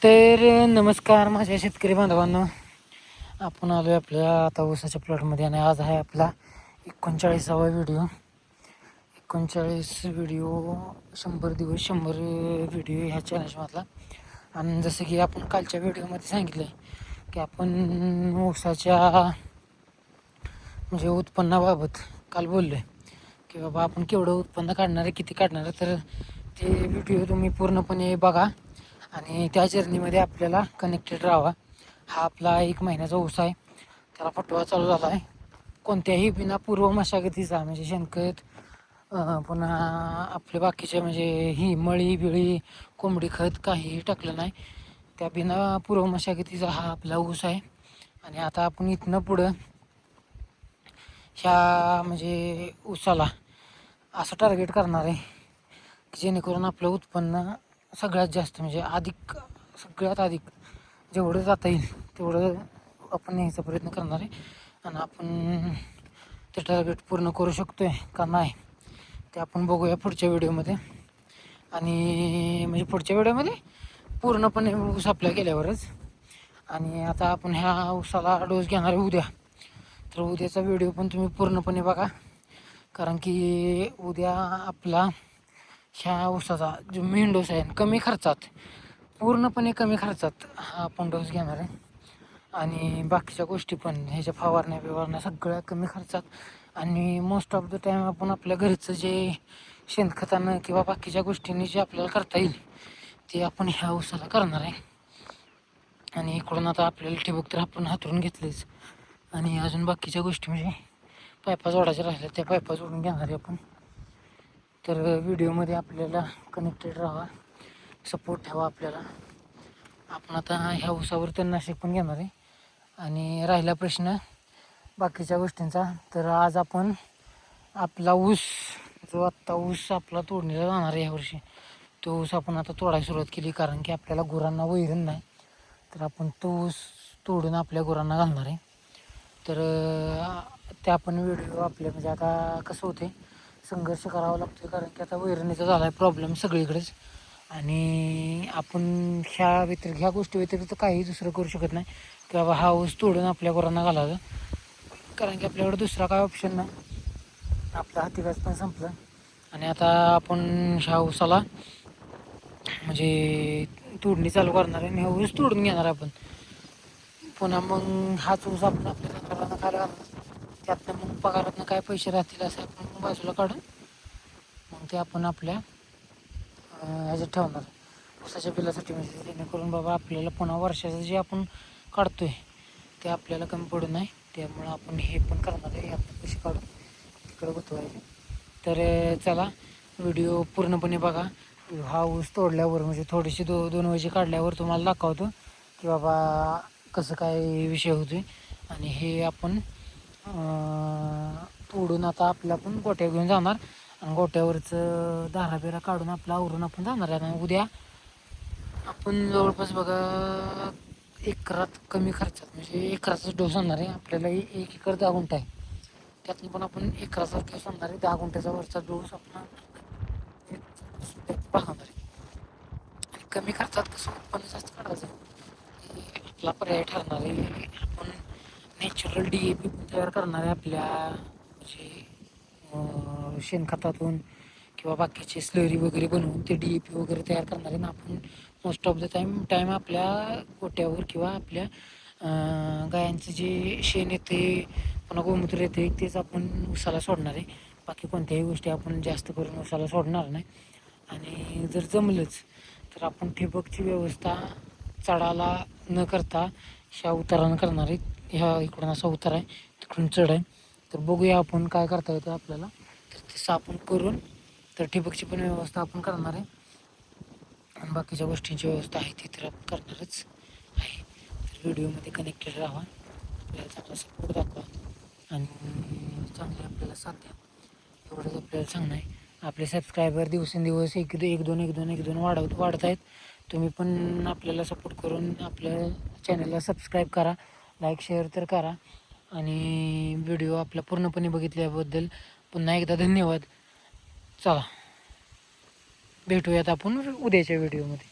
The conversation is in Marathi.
तर नमस्कार माझ्या शेतकरी बांधवांनो. आपण आलो आहे आपल्या आता ऊसाच्या प्लॉटमध्ये आणि आज आहे आपला 39वा व्हिडिओ. 39 व्हिडिओ, 100 दिवस 100 व्हिडिओ ह्या चॅनलमधला. आणि जसं की आपण कालच्या व्हिडिओमध्ये सांगितलं आहे की आपण ऊसाच्या म्हणजे उत्पन्नाबाबत काल बोललो आहे की बाबा आपण केवढं उत्पन्न काढणार आहे, किती काढणार आहे. तर ते व्हिडिओ तुम्ही पूर्णपणे बघा आणि त्या जर्नीमध्ये आपल्याला कनेक्टेड राहावा. हा आपला 1 महिन्याचा ऊस आहे, त्याला फटवा चालू झाला आहे. कोणत्याही बिना पूर्व मशागतीचा म्हणजे शेणखत, पुन्हा आपले बाकीचे म्हणजे ही मळी बिळी कोंबडी खत काहीही टाकलं नाही. त्या बिना पूर्व मशागतीचा हा आपला ऊस आहे. आणि आता आपण इथनं पुढं ह्या म्हणजे ऊसाला असं टार्गेट करणार आहे की जेणेकरून आपलं उत्पन्न सगळ्यात जास्त म्हणजे सगळ्यात अधिक जेवढं जाता येईल तेवढं आपण न्यायचा प्रयत्न करणार आहे. आणि आपण ते टार्गेट पूर्ण करू शकतो आहे का नाही ते आपण बघूया पुढच्या व्हिडिओमध्ये. आणि म्हणजे पुढच्या व्हिडिओमध्ये पूर्णपणे ऊस आपल्या गेल्यावरच. आणि आता आपण ह्या ऊसाला डोस घेणार आहे उद्या. तर उद्याचा व्हिडिओ पण तुम्ही पूर्णपणे बघा, कारण की उद्या आपला ह्या ऊसाचा जो मेन डोस आहे कमी खर्चात, पूर्णपणे कमी खर्चात हा आपण डोस घेणार आहे. आणि बाकीच्या गोष्टी पण ह्याच्या फवारण्या सगळ्या कमी खर्चात. आणि मोस्ट ऑफ द टाईम आपण आपल्या घरचं जे शेणखतानं किंवा बाकीच्या गोष्टींनी जे आपल्याला करता येईल ते आपण ह्या ऊसाला करणार आहे. आणि इकडून आता आपल्याला ठिबक तर आपण हातरून घेतलेच, आणि अजून बाकीच्या गोष्टी म्हणजे पायपा जोडायच्या राहिल्या त्या पायपा जोडून घेणार आहे आपण. तर व्हिडिओमध्ये आपल्याला कनेक्टेड राहा, सपोर्ट ठेवा आपल्याला. आपण आता ह्या ऊसावर तणनाशक पण घेणार आहे. आणि राहिला प्रश्न बाकीच्या गोष्टींचा, तर आज आपण आपला ऊस जो आत्ता ऊस आपला तोडणीला जाणार आहे ह्यावर्षी, तो ऊस आपण आता तोडायला सुरुवात केली. कारण की आपल्याला गुरांना वैरण नाही, तर आपण तो ऊस तोडून आपल्या गुरांना घालणार आहे. तर त्या पण व्हिडिओ आपल्या म्हणजे आता कसं होते संघर्ष करावा लागतो, कारण की आता वैरणीचा झाला आहे प्रॉब्लेम सगळीकडेच. आणि आपण ह्या गोष्टी व्यतिरिक्त काही दुसरं करू शकत नाही की बाबा हा ऊस तोडून आपल्या गुरांना घालायचं, कारण की आपल्याकडे दुसरा काय ऑप्शन नाही. आपलं हातीभास पण संपलं. आणि आता आपण ह्या ऊसाला म्हणजे तोडणी चालू करणार आहे आणि हा ऊस तोडून घेणार आपण. पुन्हा मग हाच ऊस आपण आपल्या जनावरांना खायला घालणार. त्यातनं मग पगारातनं काय पैसे राहतील असं आपण बाजूला काढून मग ते आपण आपल्या ह्याच्यात ठेवणार ऊसाच्या बिलासाठी, म्हणजे जेणेकरून बाबा आपल्याला पुन्हा वर्षाचं जे आपण काढतो आहे ते आपल्याला कमी पडू नये. त्यामुळं आपण हे पण करणार आहे, आपण पैसे काढून तिकडं गुंतवायचे. तर चला व्हिडिओ पूर्णपणे बघा. हा ऊस तोडल्यावर म्हणजे थोडीशी दोन वजी काढल्यावर तुम्हाला दाखवतो की बाबा कसं काय विषय होतो. आणि हे आपण तोडून आता आपल्या आपण गोट्या घेऊन जाणार आणि गोट्यावरचं धारा काढून आपलं आवरून आपण जाणार आहे. आणि उद्या आपण जवळपास बघा एकरात कमी खर्चात म्हणजे एकराचा डोस आणणार आहे. आपल्याला 1 एकर 10 गुंठा आहे, त्यातून पण आपण एकराचा डोस आणणार आहे. 10 गुंठ्याचा वरचा डोस आपण पाहणार आहे. आणि कमी खर्चात कसं उत्पन्न जास्त काढायचं हे आपला पर्याय ठरणार आहे. आपण नॅचरल DAP तयार करणार आहे आपल्या म्हणजे शेणखतातून किंवा बाकीचे स्लरी वगैरे बनवून ते DAP वगैरे तयार करणार आहे. ना आपण मोस्ट ऑफ द टाईम आपल्या गोट्यावर किंवा आपल्या गायांचं जे शेण येते पुन्हा गोमूत्र येते तेच आपण ऊसाला सोडणार आहे. बाकी कोणत्याही गोष्टी आपण जास्त करून ऊसाला सोडणार नाही. आणि जर जमलंच तर आपण ठिबकची व्यवस्था चढाला न करता ह्या उतारानं करणार आहे. ह्या इकडून असा उतार आहे, तिकडून चढ आहे. तर बघूया आपण काय करता येतं आपल्याला. तर तसं आपण करून तर ठिबकची पण व्यवस्था आपण करणार आहे आणि बाकीच्या गोष्टींची व्यवस्था आहे ती तर आपण करणारच आहे. तर व्हिडिओमध्ये कनेक्टेड राहा, आपल्याला चांगला सपोर्ट दाखवा आणि चांगली आपल्याला साथ द्या, एवढंच आपल्याला सांगणं आहे. आपले सबस्क्रायबर दिवसेंदिवस एक दोन वाढत आहेत. तुम्ही पण आपल्याला सपोर्ट करून आपल्या चॅनलला सबस्क्राईब करा, लाईक शेअर तर करा. आणि व्हिडिओ आपला पूर्णपणे बघितल्याबद्दल पुन्हा एकदा धन्यवाद. चला भेटूयात आपण उद्याच्या व्हिडिओमध्ये.